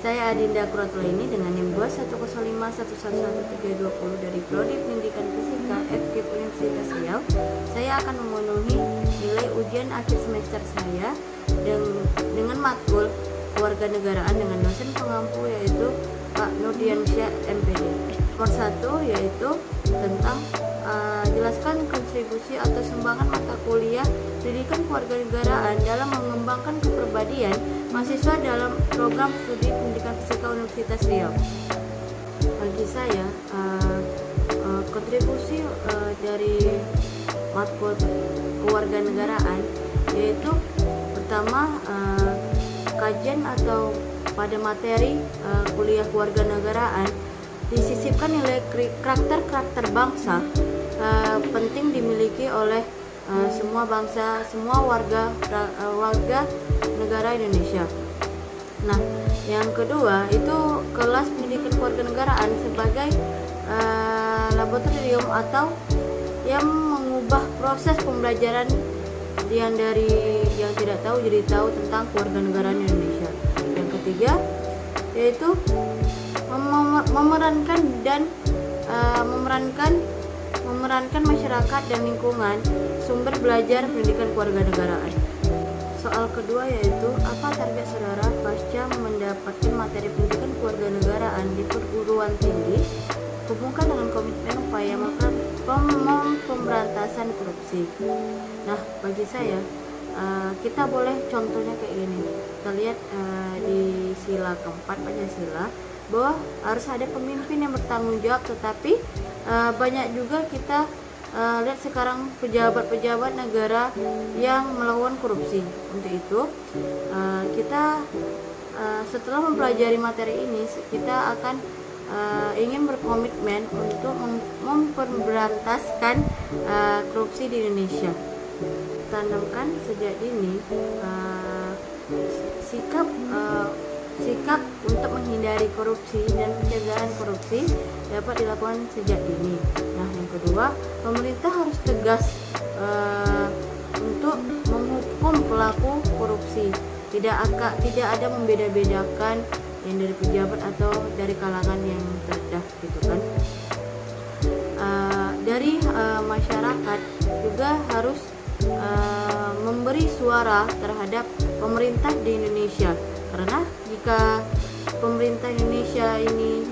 Saya Adinda Kuratulaini dengan NIM 21051111320 dari Prodi Pendidikan Fisika FKIP Universitas Riau. Saya akan memenuhi nilai ujian akhir semester saya dengan matkul kewarganegaraan dengan dosen pengampu yaitu Pak Nurdiansyah MPD. Nomor 1 yaitu tentang jelaskan kontribusi atau sumbangan mata kuliah pendidikan kewarganegaraan dalam mengembangkan kepribadian mahasiswa dalam program studi pendidikan fisika Universitas Riau. Bagi saya, kontribusi dari matkul kewarganegaraan yaitu pertama kajian atau pada materi kuliah kewarganegaraan disisipkan nilai karakter bangsa penting dimiliki oleh semua bangsa, semua warga negara Indonesia. Nah, yang kedua itu kelas pendidikan kewarganegaraan sebagai laboratorium atau yang mengubah proses pembelajaran yang tidak tahu jadi tahu tentang kewarganegaraan Indonesia. Yang ketiga yaitu memerankan masyarakat dan lingkungan sumber belajar pendidikan kewarganegaraan. Soal kedua yaitu apa target saudara pasca mendapatkan materi pendidikan kewarganegaraan di perguruan tinggi, hubungkan dengan komitmen upaya pemberantasan korupsi. Nah, bagi saya kita boleh contohnya kayak gini. Kita lihat di sila keempat Pancasila bahwa harus ada pemimpin yang bertanggung jawab, tetapi banyak juga kita lihat sekarang pejabat-pejabat negara yang melakukan korupsi. Untuk itu kita setelah mempelajari materi ini kita akan ingin berkomitmen untuk memberantaskan korupsi di Indonesia. Tanamkan sejak dini sikap untuk menghindari korupsi dan pencegahan korupsi dapat dilakukan sejak dini. Nah, yang kedua, pemerintah harus tegas untuk menghukum pelaku korupsi. Tidak ada membeda-bedakan yang dari pejabat atau dari kalangan yang terendah, gitu kan. Dari masyarakat juga harus memberi suara terhadap pemerintah di Indonesia. Karena jika pemerintah Indonesia ini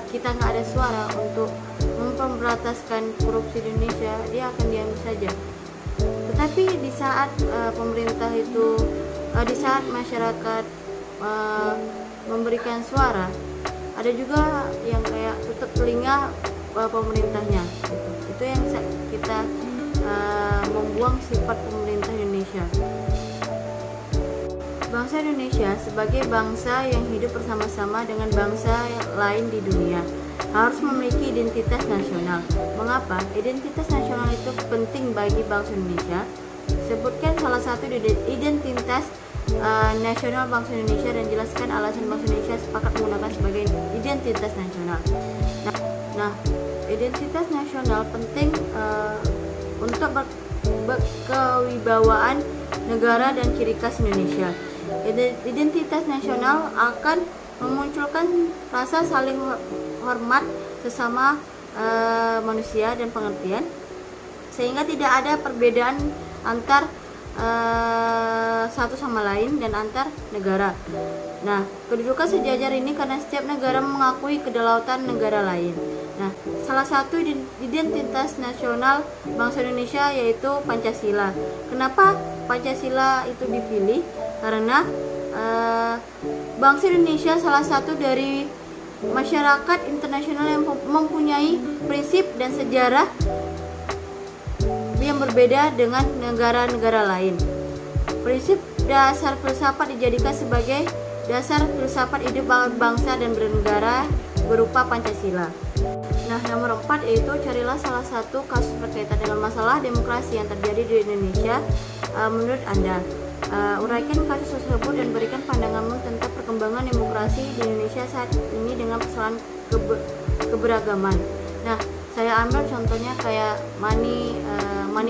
kita nggak ada suara untuk memberantaskan korupsi di Indonesia, dia akan diam saja. Tetapi di saat di saat masyarakat memberikan suara, ada juga yang kayak tutup telinga pemerintahnya. Itu yang kita membuang sifat pemerintah Indonesia. Bangsa Indonesia sebagai bangsa yang hidup bersama-sama dengan bangsa lain di dunia harus memiliki identitas nasional. Mengapa? Identitas nasional itu penting bagi bangsa Indonesia. Sebutkan salah satu identitas nasional bangsa Indonesia dan jelaskan alasan bangsa Indonesia sepakat menggunakan sebagai identitas nasional. Nah, identitas nasional penting untuk kewibawaan negara dan ciri khas Indonesia. Identitas nasional akan memunculkan rasa saling hormat sesama manusia dan pengertian, sehingga tidak ada perbedaan antar satu sama lain dan antar negara. Nah, kedudukan sejajar ini karena setiap negara mengakui kedaulatan negara lain. Nah, salah satu identitas nasional bangsa Indonesia yaitu Pancasila. Kenapa Pancasila itu dipilih? Karena bangsa Indonesia salah satu dari masyarakat internasional yang mempunyai prinsip dan sejarah yang berbeda dengan negara-negara lain. Prinsip dasar filsafat dijadikan sebagai dasar filsafat hidup bangsa dan bernegara berupa Pancasila. Nah, nomor 4 yaitu carilah salah satu kasus berkaitan dengan masalah demokrasi yang terjadi di Indonesia menurut Anda. Uraikan kasus tersebut dan berikan pandanganmu tentang perkembangan demokrasi di Indonesia saat ini dengan persoalan keberagaman. Nah, saya ambil contohnya kayak money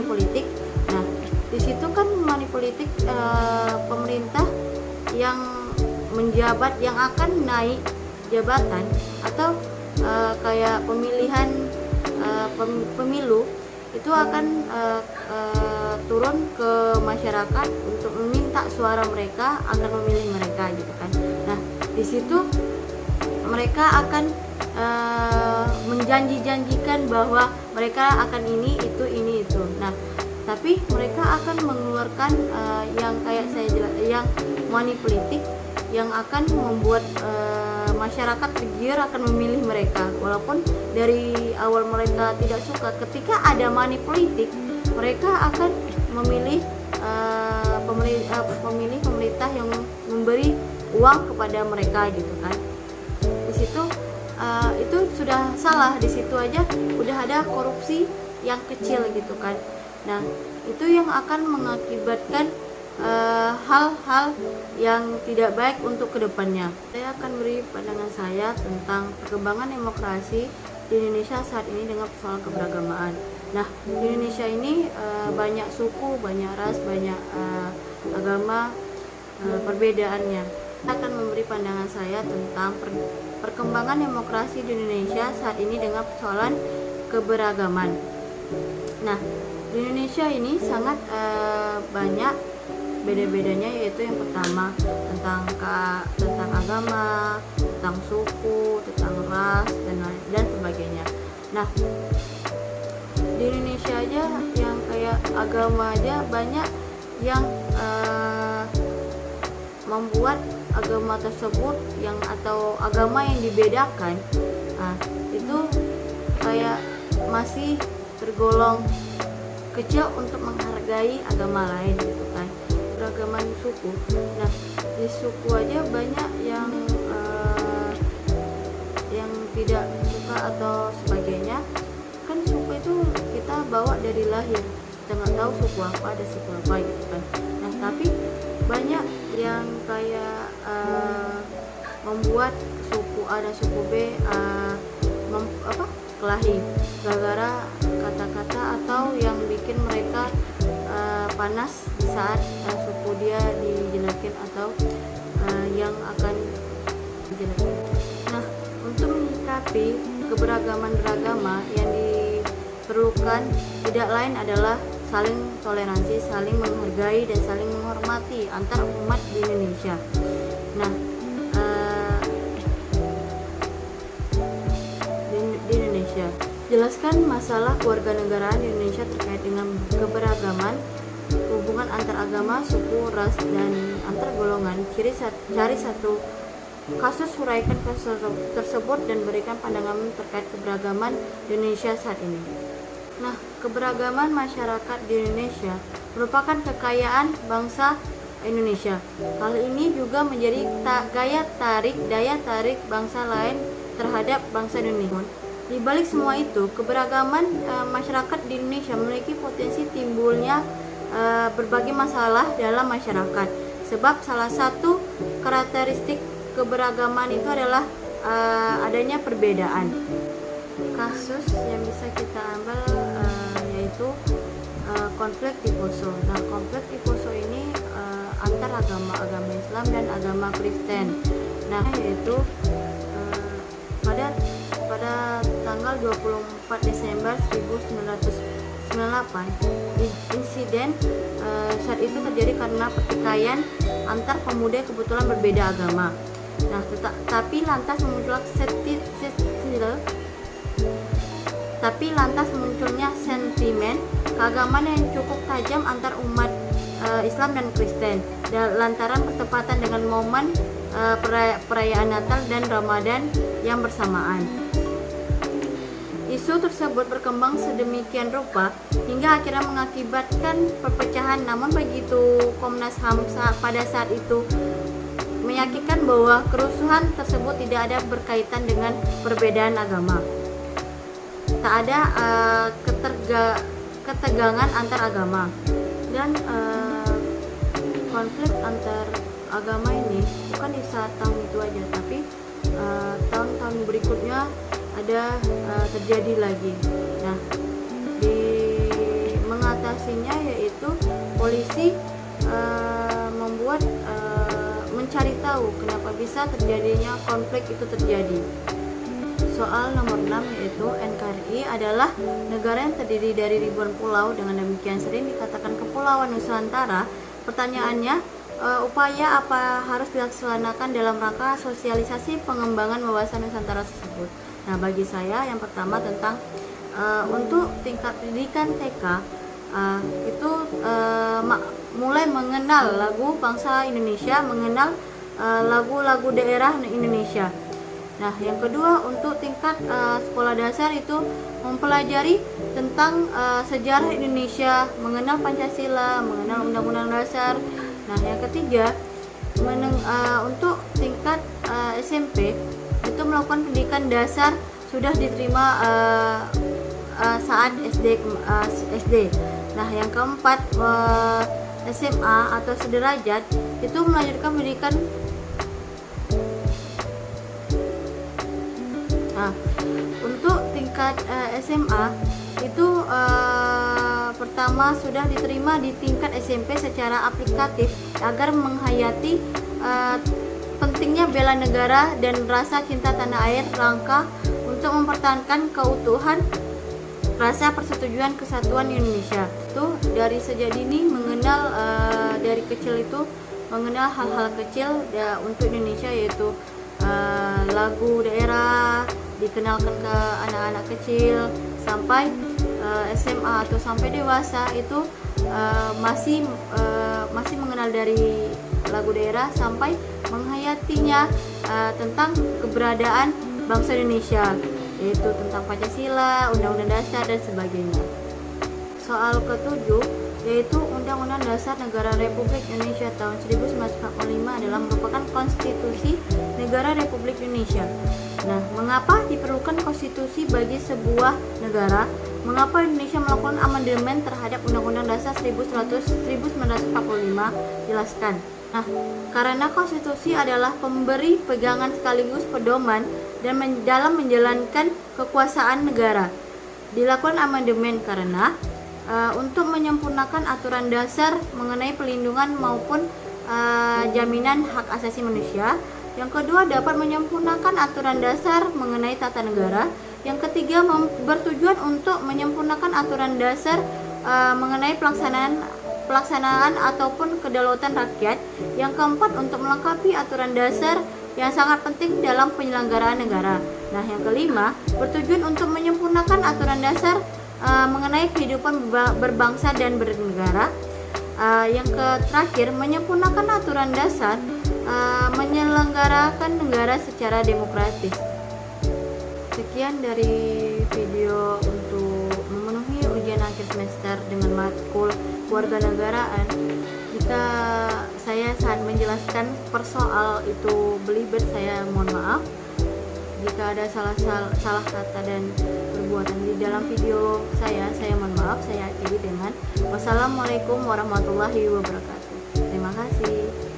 politik. Nah, di situ kan money politik pemerintah yang menjabat, yang akan naik jabatan atau kayak pemilihan pemilu itu akan turun ke masyarakat untuk meminta suara mereka agar memilih mereka gitu kan. Nah, di situ mereka akan menjanjikan bahwa mereka akan ini itu. Nah, tapi mereka akan mengeluarkan yang kayak saya yang money politik yang akan membuat masyarakat tergiur akan memilih mereka, walaupun dari awal mereka tidak suka. Ketika ada money politik, mereka akan memilih pemerintah yang memberi uang kepada mereka gitu kan. Di situ itu sudah salah, di situ aja udah ada korupsi yang kecil gitu kan. Nah, itu yang akan mengakibatkan hal-hal yang tidak baik untuk kedepannya. Saya akan beri pandangan saya tentang perkembangan demokrasi di Indonesia saat ini dengan persoalan keberagamaan. Nah, di Indonesia ini banyak suku, banyak ras, banyak agama, perbedaannya. Saya akan memberi pandangan saya tentang perkembangan demokrasi di Indonesia saat ini dengan persoalan keberagaman. Nah, di Indonesia ini sangat banyak beda-bedanya, yaitu yang pertama tentang agama, tentang suku, tentang ras dan sebagainya. Nah, di Indonesia aja yang kayak agama aja banyak yang membuat agama tersebut atau agama yang dibedakan, itu kayak masih tergolong kecil untuk menghargai agama lain gitu kan. Beragaman suku. Nah, di suku aja banyak yang tidak suka atau sebagainya. Kan suku itu kita bawa dari lahir, kita nggak tahu suku apa, ada suku apa gitu kan. Nah, tapi banyak yang kayak membuat suku A dan suku B kelahi gara-gara kata-kata atau yang bikin mereka panas saat suku dia dijelekin atau yang akan dijelekin. Nah, untuk menyikapi keberagaman beragama yang diperlukan tidak lain adalah saling toleransi, saling menghargai dan saling menghormati antar umat di Indonesia. Nah, di Indonesia, jelaskan masalah kewarganegaraan di Indonesia terkait dengan keberagaman, hubungan antar agama, suku, ras, dan antar golongan. Cari satu kasus, uraikan kasus tersebut dan berikan pandangan terkait keberagaman di Indonesia saat ini. Nah, keberagaman masyarakat di Indonesia merupakan kekayaan bangsa Indonesia. Hal ini juga menjadi daya tarik bangsa lain terhadap bangsa Indonesia. Di balik semua itu, keberagaman masyarakat di Indonesia memiliki potensi timbulnya berbagai masalah dalam masyarakat. Sebab salah satu karakteristik keberagaman itu adalah adanya perbedaan. Kasus yang bisa kita ambil yaitu konflik di Poso. Nah, konflik di Poso ini antar agama Islam dan agama Kristen. Nah, yaitu pada tanggal 24 Desember 1998, insiden saat itu terjadi karena pertikaian antar pemuda yang kebetulan berbeda agama. Nah, tapi lantas munculnya sentimen keagamaan yang cukup tajam antar umat Islam dan Kristen, dan lantaran bertepatan dengan momen perayaan Natal dan Ramadan yang bersamaan. Isu tersebut berkembang sedemikian rupa hingga akhirnya mengakibatkan perpecahan. Namun begitu Komnas HAM pada saat itu meyakinkan bahwa kerusuhan tersebut tidak ada berkaitan dengan perbedaan agama. Tak ada ketegangan antar agama, dan konflik antar agama ini bukan di saat tahun itu aja, tapi tahun-tahun berikutnya ada terjadi lagi. Nah, di mengatasinya yaitu polisi cari tahu kenapa bisa terjadinya konflik itu terjadi. Soal nomor 6 yaitu NKRI adalah negara yang terdiri dari ribuan pulau, dengan demikian sering dikatakan Kepulauan Nusantara. Pertanyaannya, upaya apa harus dilaksanakan dalam rangka sosialisasi pengembangan wawasan Nusantara tersebut? Nah, bagi saya yang pertama tentang untuk tingkat pendidikan TK itu mulai mengenal lagu bangsa Indonesia, mengenal lagu-lagu daerah Indonesia. Nah, yang kedua untuk tingkat sekolah dasar itu mempelajari tentang sejarah Indonesia, mengenal Pancasila, mengenal Undang-Undang Dasar. Nah, yang ketiga untuk tingkat SMP itu melakukan pendidikan dasar sudah diterima saat SD. Nah, yang keempat SMA atau sederajat itu melanjutkan pendidikan. Nah, untuk tingkat SMA itu pertama sudah diterima di tingkat SMP secara aplikatif agar menghayati pentingnya bela negara dan rasa cinta tanah air, rangka untuk mempertahankan keutuhan rasa persetujuan kesatuan Indonesia. Itu dari sejak dini mengenal dari kecil itu mengenal hal-hal kecil untuk Indonesia, yaitu lagu daerah dikenalkan ke anak-anak kecil sampai SMA atau sampai dewasa itu masih mengenal dari lagu daerah sampai menghayatinya tentang keberadaan bangsa Indonesia, yaitu tentang Pancasila, Undang-Undang Dasar dan sebagainya. Soal ketujuh yaitu Undang-Undang Dasar Negara Republik Indonesia tahun 1945 adalah merupakan konstitusi negara Republik Indonesia. Nah, mengapa diperlukan konstitusi bagi sebuah negara? Mengapa Indonesia melakukan amandemen terhadap Undang-Undang Dasar 1945? Jelaskan. Nah, karena konstitusi adalah pemberi pegangan sekaligus pedoman dan dalam menjalankan kekuasaan negara. Dilakukan amandemen karena untuk menyempurnakan aturan dasar mengenai pelindungan maupun jaminan hak asasi manusia. Yang kedua, dapat menyempurnakan aturan dasar mengenai tata negara. Yang ketiga, bertujuan untuk menyempurnakan aturan dasar mengenai pelaksanaan ataupun kedaulatan rakyat. Yang keempat, untuk melengkapi aturan dasar yang sangat penting dalam penyelenggaraan negara. Nah, yang kelima, bertujuan untuk menyempurnakan aturan dasar mengenai kehidupan berbangsa dan bernegara. Yang terakhir, menyempurnakan aturan dasar menyelenggarakan negara secara demokratis. Sekian dari video untuk memenuhi ujian akhir semester dengan matkul kewarganegaraan. Jika saya saat menjelaskan persoal itu belibet, saya mohon maaf. Jika ada salah kata dan perbuatan di dalam video saya mohon maaf. Saya akhiri dengan wassalamualaikum warahmatullahi wabarakatuh. Terima kasih.